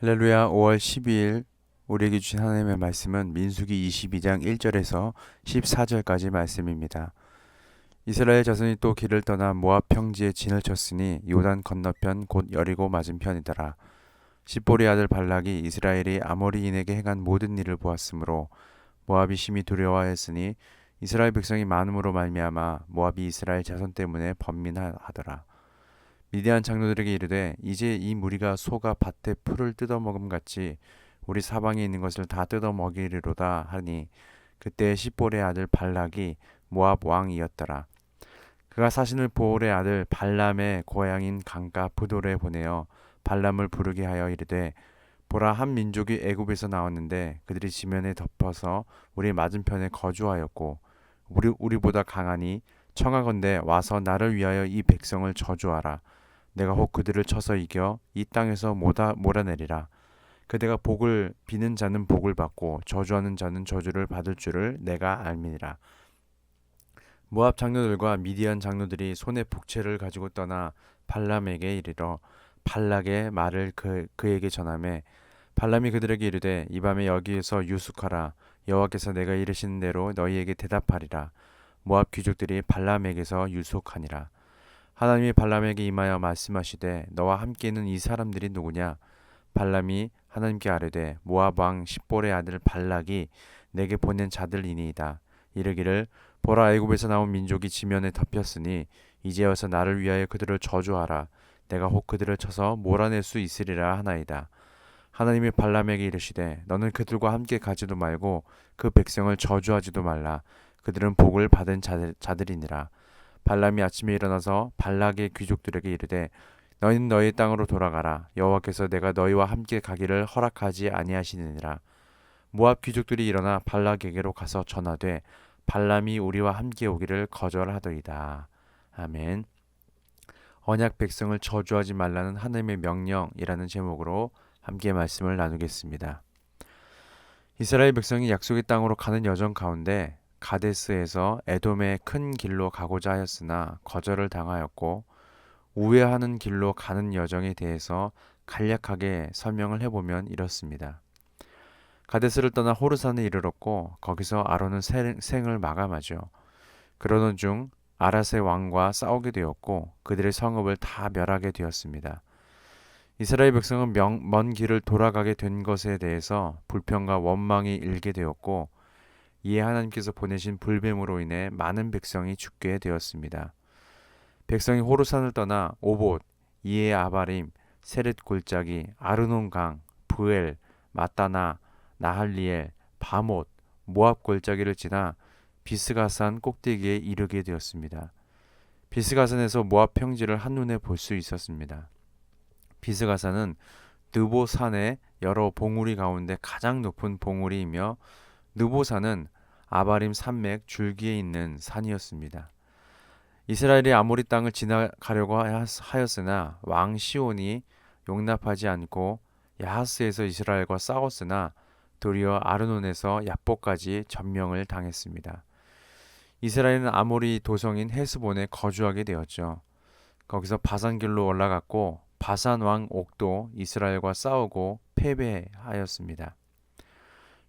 할렐루야. 5월 12일 우리에게 주신 하나님의 말씀은 민수기 22장 1절에서 14절까지 말씀입니다. 이스라엘 자손이 또 길을 떠나 모압 평지에 진을 쳤으니 요단 건너편 곧 여리고 맞은편이더라. 십보리 아들 발락이 이스라엘이 아모리인에게 행한 모든 일을 보았으므로 모압이 심히 두려워하였으니 이스라엘 백성이 많음으로 말미암아 모압이 이스라엘 자손 때문에 번민하더라. 미디안 장로들에게 이르되 이제 이 무리가 소가 밭에 풀을 뜯어먹음 같이 우리 사방에 있는 것을 다 뜯어먹이리로다 하니 그때 십볼의 아들 발락이 모압 왕이었더라. 그가 사신을 보올의 아들 발람의 고향인 강가 부돌에 보내어 발람을 부르게 하여 이르되 보라, 한 민족이 애굽에서 나왔는데 그들이 지면에 덮어서 우리 맞은편에 거주하였고 우리보다 강하니 청하건대 와서 나를 위하여 이 백성을 저주하라. 내가 혹 그들을 쳐서 이겨 이 땅에서 몰아내리라. 그대가 복을 비는 자는 복을 받고 저주하는 자는 저주를 받을 줄을 내가 알미니라. 모압 장로들과 미디안 장로들이 손에 북채를 가지고 떠나 발람에게 이르러 발락의 말을 그에게 전하매 발람이 그들에게 이르되 이 밤에 여기에서 유숙하라. 여호와께서 내가 이르시는 대로 너희에게 대답하리라. 모압 귀족들이 발람에게서 유숙하니라. 하나님이 발람에게 임하여 말씀하시되 너와 함께 있는 이 사람들이 누구냐? 발람이 하나님께 아뢰되 모압 왕 십볼의 아들 발락이 내게 보낸 자들이니이다. 이르기를 보라, 애굽에서 나온 민족이 지면에 덮였으니 이제 와서 나를 위하여 그들을 저주하라. 내가 혹 그들을 쳐서 몰아낼 수 있으리라 하나이다. 하나님이 발람에게 이르시되 너는 그들과 함께 가지도 말고 그 백성을 저주하지도 말라. 그들은 복을 받은 자들이니라. 발람이 아침에 일어나서 발락의 귀족들에게 이르되 너희는 너희 땅으로 돌아가라. 여호와께서 내가 너희와 함께 가기를 허락하지 아니하시느니라. 모압 귀족들이 일어나 발락에게로 가서 전하되 발람이 우리와 함께 오기를 거절하더이다. 아멘. 언약 백성을 저주하지 말라는 하나님의 명령이라는 제목으로 함께 말씀을 나누겠습니다. 이스라엘 백성이 약속의 땅으로 가는 여정 가운데 가데스에서 에돔의 큰 길로 가고자 하였으나 거절을 당하였고 우회하는 길로 가는 여정에 대해서 간략하게 설명을 해보면 이렇습니다. 가데스를 떠나 호르산에 이르렀고 거기서 아론은 생을 마감하죠. 그러던 중 아랏의 왕과 싸우게 되었고 그들의 성읍을 다 멸하게 되었습니다. 이스라엘 백성은 먼 길을 돌아가게 된 것에 대해서 불평과 원망이 일게 되었고 이에 하나님께서 보내신 불뱀으로 인해 많은 백성이 죽게 되었습니다. 백성이 호르산을 떠나 오봇, 이에 아바림, 세렛 골짜기, 아르논 강, 브엘, 마따나, 나할리엘, 바못, 모압 골짜기를 지나 비스가산 꼭대기에 이르게 되었습니다. 비스가산에서 모압 평지를 한눈에 볼 수 있었습니다. 비스가산은 느보산의 여러 봉우리 가운데 가장 높은 봉우리이며 느보산은 아바림 산맥 줄기에 있는 산이었습니다. 이스라엘이 아모리 땅을 지나가려고 하였으나 왕 시온이 용납하지 않고 야하스에서 이스라엘과 싸웠으나 도리어 아르논에서 야복까지 점령을 당했습니다. 이스라엘은 아모리 도성인 헤스본에 거주하게 되었죠. 거기서 바산길로 올라갔고 바산 왕 옥도 이스라엘과 싸우고 패배하였습니다.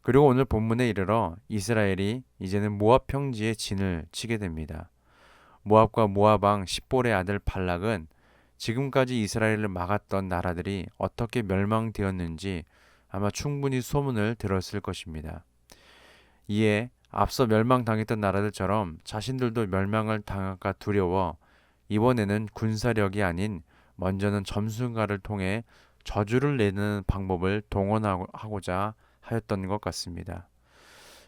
그리고 오늘 본문에 이르러 이스라엘이 이제는 모압 평지에 진을 치게 됩니다. 모압과 모압 왕 십볼의 아들 발락은 지금까지 이스라엘을 막았던 나라들이 어떻게 멸망되었는지 아마 충분히 소문을 들었을 것입니다. 이에 앞서 멸망당했던 나라들처럼 자신들도 멸망을 당할까 두려워 이번에는 군사력이 아닌 먼저는 점술가를 통해 저주를 내는 방법을 동원하고자 하였던 것 같습니다.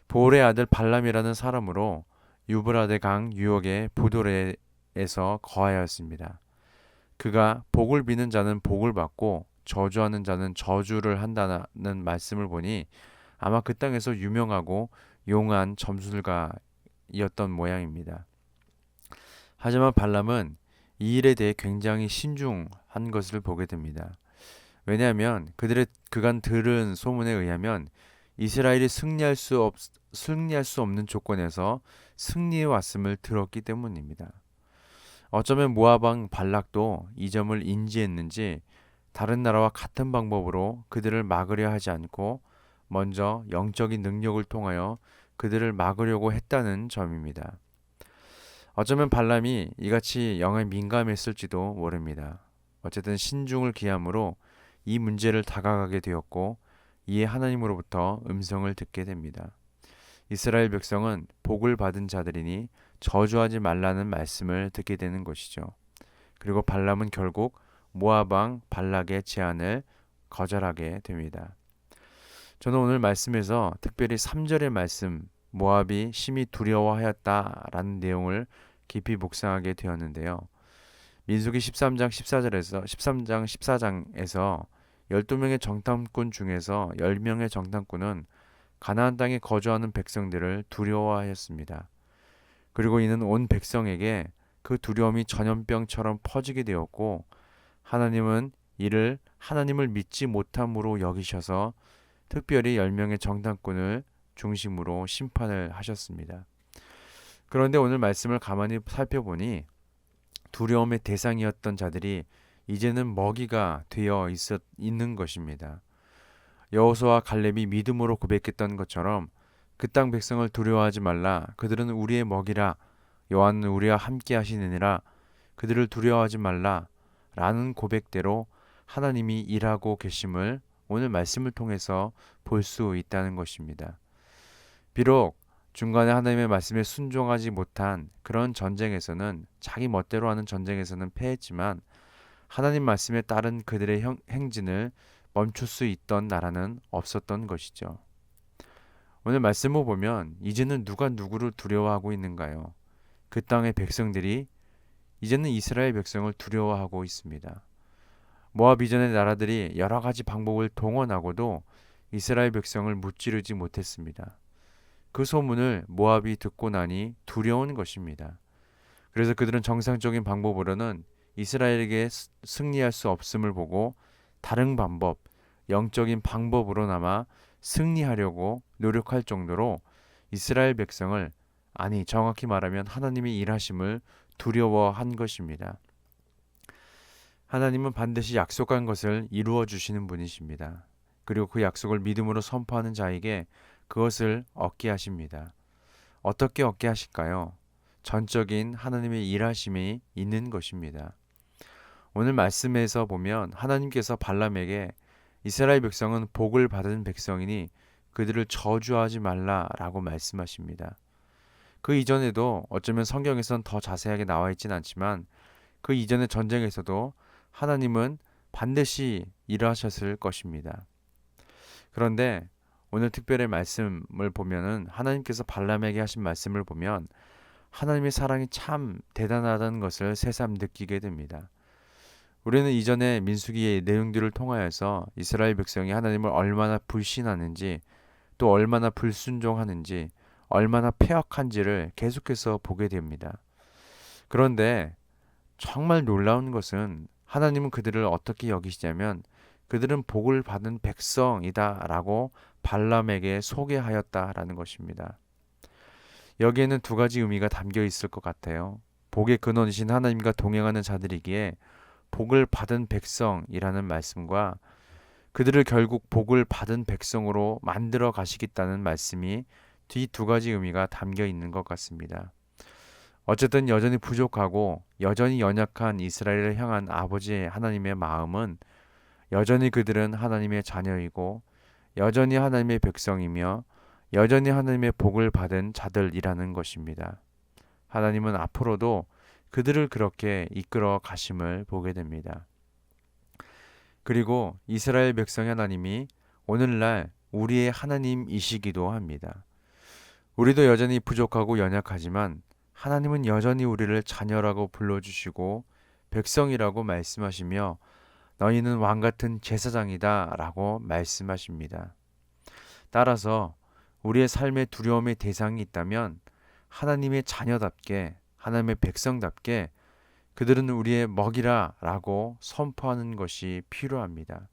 보올의 아들 발람이라는 사람으로 유브라데 강 유역의 부도레에서 거하였습니다. 그가 복을 비는 자는 복을 받고 저주하는 자는 저주를 한다는 말씀을 보니 아마 그 땅에서 유명하고 용한 점술가였던 모양입니다. 하지만 발람은 이 일에 대해 굉장히 신중한 것을 보게 됩니다. 왜냐하면 그간 들은 소문에 의하면 이스라엘이 승리할 수 없는 조건에서 승리해 왔음을 들었기 때문입니다. 어쩌면 모압 왕 발락도 이 점을 인지했는지 다른 나라와 같은 방법으로 그들을 막으려 하지 않고 먼저 영적인 능력을 통하여 그들을 막으려고 했다는 점입니다. 어쩌면 발람이 이같이 영에 민감했을지도 모릅니다. 어쨌든 신중을 기함으로 이 문제를 다가가게 되었고 이에 하나님으로부터 음성을 듣게 됩니다. 이스라엘 백성은 복을 받은 자들이니 저주하지 말라는 말씀을 듣게 되는 것이죠. 그리고 발람은 결국 모압 왕 발락의 제안을 거절하게 됩니다. 저는 오늘 말씀에서 특별히 3절의 말씀 모압이 심히 두려워하였다라는 내용을 깊이 묵상하게 되었는데요. 민수기 13장 14장에서 12명의 정탐꾼 중에서 10명의 정탐꾼은 가나안 땅에 거주하는 백성들을 두려워하였습니다. 그리고 이는 온 백성에게 그 두려움이 전염병처럼 퍼지게 되었고 하나님은 이를 하나님을 믿지 못함으로 여기셔서 특별히 10명의 정탐꾼을 중심으로 심판을 하셨습니다. 그런데 오늘 말씀을 가만히 살펴보니 두려움의 대상이었던 자들이 이제는 먹이가 되어 있는 것입니다. 여호수아와 갈렙이 믿음으로 고백했던 것처럼 그 땅 백성을 두려워하지 말라. 그들은 우리의 먹이라. 여호와는 우리와 함께 하시느니라. 그들을 두려워하지 말라. 라는 고백대로 하나님이 일하고 계심을 오늘 말씀을 통해서 볼 수 있다는 것입니다. 비록 중간에 하나님의 말씀에 순종하지 못한 그런 전쟁에서는 자기 멋대로 하는 전쟁에서는 패했지만 하나님 말씀에 따른 그들의 행진을 멈출 수 있던 나라는 없었던 것이죠. 오늘 말씀을 보면 이제는 누가 누구를 두려워하고 있는가요? 그 땅의 백성들이 이제는 이스라엘 백성을 두려워하고 있습니다. 모압 이전의 나라들이 여러 가지 방법을 동원하고도 이스라엘 백성을 무찌르지 못했습니다. 그 소문을 모압이 듣고 나니 두려운 것입니다. 그래서 그들은 정상적인 방법으로는 이스라엘에게 승리할 수 없음을 보고 다른 방법, 영적인 방법으로나마 승리하려고 노력할 정도로 이스라엘 백성을, 아니 정확히 말하면 하나님의 일하심을 두려워한 것입니다. 하나님은 반드시 약속한 것을 이루어 주시는 분이십니다. 그리고 그 약속을 믿음으로 선포하는 자에게 그것을 얻게 하십니다. 어떻게 얻게 하실까요? 전적인 하나님의 일하심이 있는 것입니다. 오늘 말씀에서 보면 하나님께서 발람에게 이스라엘 백성은 복을 받은 백성이니 그들을 저주하지 말라라고 말씀하십니다. 그 이전에도 어쩌면 성경에선 더 자세하게 나와 있진 않지만 그 이전의 전쟁에서도 하나님은 반드시 일하셨을 것입니다. 그런데 오늘 특별히 말씀을 보면은 하나님께서 발람에게 하신 말씀을 보면 하나님의 사랑이 참 대단하다는 것을 새삼 느끼게 됩니다. 우리는 이전에 민수기의 내용들을 통하여서 이스라엘 백성이 하나님을 얼마나 불신하는지 또 얼마나 불순종하는지 얼마나 패역한지를 계속해서 보게 됩니다. 그런데 정말 놀라운 것은 하나님은 그들을 어떻게 여기시냐면 그들은 복을 받은 백성이다 라고 발람에게 소개하였다라는 것입니다. 여기에는 두 가지 의미가 담겨 있을 것 같아요. 복의 근원이신 하나님과 동행하는 자들이기에 복을 받은 백성이라는 말씀과 그들을 결국 복을 받은 백성으로 만들어 가시겠다는 말씀이 이 두 가지 의미가 담겨 있는 것 같습니다. 어쨌든 여전히 부족하고 여전히 연약한 이스라엘을 향한 아버지 하나님의 마음은 여전히 그들은 하나님의 자녀이고 여전히 하나님의 백성이며 여전히 하나님의 복을 받은 자들이라는 것입니다. 하나님은 앞으로도 그들을 그렇게 이끌어 가심을 보게 됩니다. 그리고 이스라엘 백성의 하나님이 오늘날 우리의 하나님이시기도 합니다. 우리도 여전히 부족하고 연약하지만 하나님은 여전히 우리를 자녀라고 불러주시고 백성이라고 말씀하시며 너희는 왕같은 제사장이다 라고 말씀하십니다. 따라서 우리의 삶의 두려움의 대상이 있다면 하나님의 자녀답게 하나님의 백성답게 그들은 우리의 먹이라 라고 선포하는 것이 필요합니다.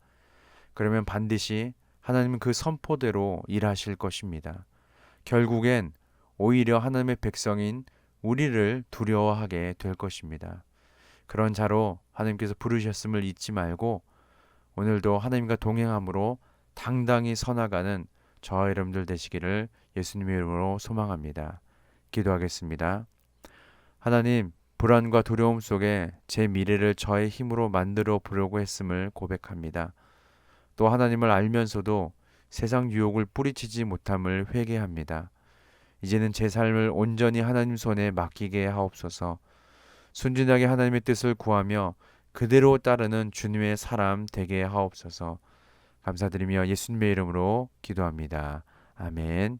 그러면 반드시 하나님은 그 선포대로 일하실 것입니다. 결국엔 오히려 하나님의 백성인 우리를 두려워하게 될 것입니다. 그런 자로 하나님께서 부르셨음을 잊지 말고 오늘도 하나님과 동행함으로 당당히 서나가는 저와 여러분들 되시기를 예수님의 이름으로 소망합니다. 기도하겠습니다. 하나님, 불안과 두려움 속에 제 미래를 저의 힘으로 만들어 보려고 했음을 고백합니다. 또 하나님을 알면서도 세상 유혹을 뿌리치지 못함을 회개합니다. 이제는 제 삶을 온전히 하나님 손에 맡기게 하옵소서. 순진하게 하나님의 뜻을 구하며 그대로 따르는 주님의 사람 되게 하옵소서. 감사드리며 예수님의 이름으로 기도합니다. 아멘.